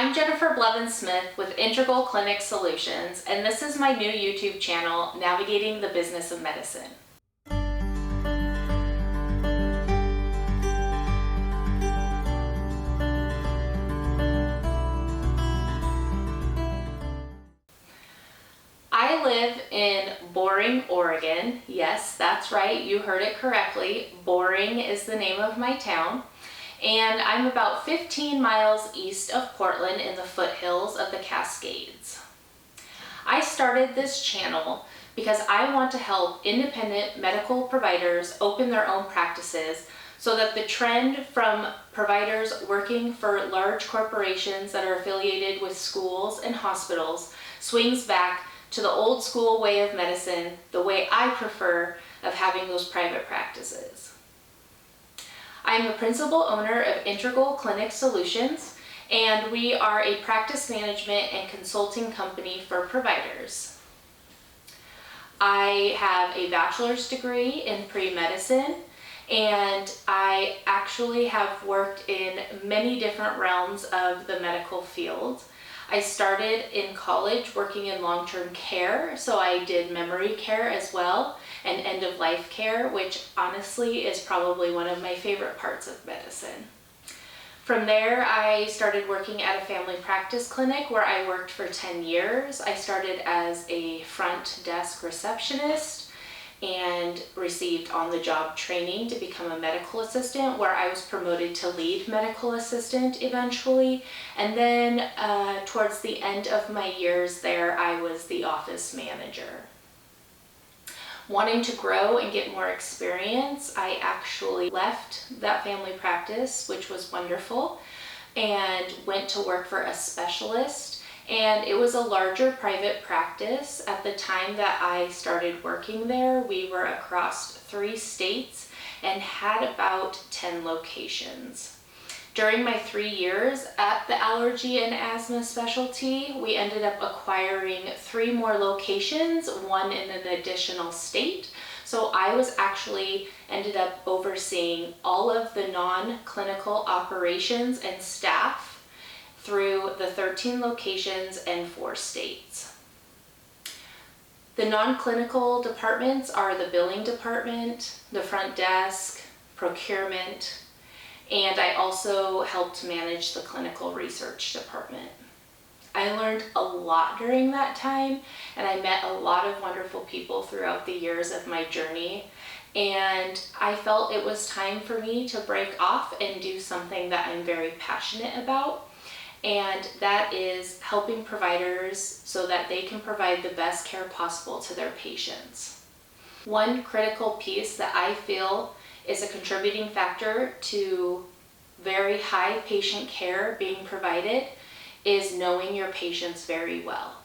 I'm Jennifer Blevins-Smith with Integral Clinic Solutions, and this is my new YouTube channel, Navigating the Business of Medicine. I live in Boring, Oregon. Yes, that's right, you heard it correctly. Boring is the name of my town. And I'm about 15 miles east of Portland in the foothills of the Cascades. I started this channel because I want to help independent medical providers open their own practices so that the trend from providers working for large corporations that are affiliated with schools and hospitals swings back to the old school way of medicine, the way I prefer of having those private practices. I am the principal owner of Integral Clinic Solutions, and we are a practice management and consulting company for providers. I have a bachelor's degree in pre-medicine, and I actually have worked in many different realms of the medical field. I started in college working in long-term care, so I did memory care as well, and end-of-life care, which honestly is probably one of my favorite parts of medicine. From there, I started working at a family practice clinic where I worked for 10 years. I started as a front desk receptionist and received on-the-job training to become a medical assistant, where I was promoted to lead medical assistant eventually. And then towards the end of my years there, I was the office manager. Wanting to grow and get more experience, I actually left that family practice, which was wonderful, and went to work for a specialist. And it was a larger private practice. At the time that I started working there, we were across 3 states and had about 10 locations. During my 3 years at the allergy and asthma specialty, we ended up acquiring 3 more locations, 1 in an additional state. So I was actually ended up overseeing all of the non-clinical operations and staff through the 13 locations and 4 states. The non-clinical departments are the billing department, the front desk, procurement, and I also helped manage the clinical research department. I learned a lot during that time, and I met a lot of wonderful people throughout the years of my journey, and I felt it was time for me to break off and do something that I'm very passionate about, and that is helping providers so that they can provide the best care possible to their patients. One critical piece that I feel is a contributing factor to very high patient care being provided is knowing your patients very well.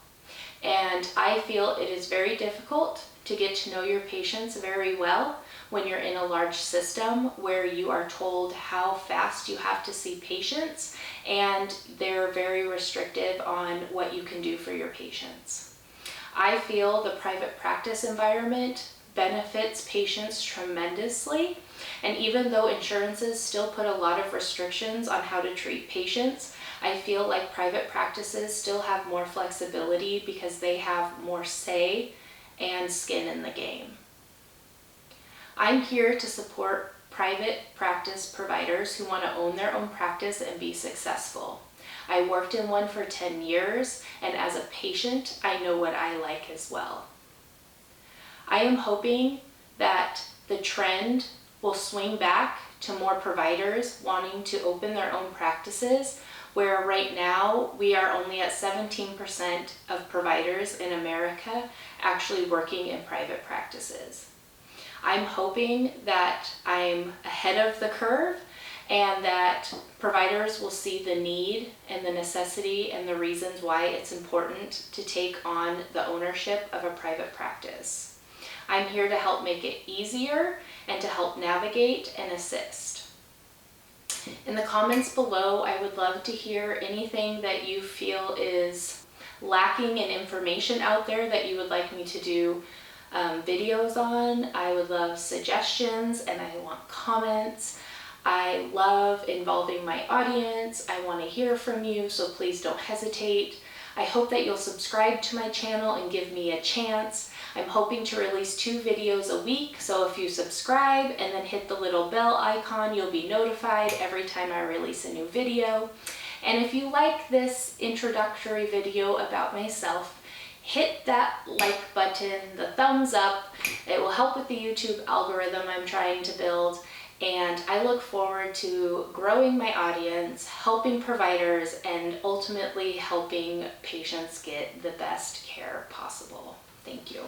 And I feel it is very difficult to get to know your patients very well when you're in a large system where you are told how fast you have to see patients, and they're very restrictive on what you can do for your patients. I feel the private practice environment benefits patients tremendously, and even though insurances still put a lot of restrictions on how to treat patients, I feel like private practices still have more flexibility because they have more say and skin in the game. I'm here to support private practice providers who want to own their own practice and be successful. I worked in one for 10 years, and as a patient, I know what I like as well. I am hoping that the trend will swing back to more providers wanting to open their own practices, where right now we are only at 17% of providers in America actually working in private practices. I'm hoping that I'm ahead of the curve and that providers will see the need and the necessity and the reasons why it's important to take on the ownership of a private practice. I'm here to help make it easier and to help navigate and assist. In the comments below, I would love to hear anything that you feel is lacking in information out there that you would like me to do videos on. I would love suggestions, and I want comments. I love involving my audience. I want to hear from you, so please don't hesitate. I hope that you'll subscribe to my channel and give me a chance. I'm hoping to release 2 videos a week, so if you subscribe and then hit the little bell icon, you'll be notified every time I release a new video. And if you like this introductory video about myself, hit that like button, the thumbs up. It will help with the YouTube algorithm I'm trying to build. And I look forward to growing my audience, helping providers, and ultimately helping patients get the best care possible. Thank you.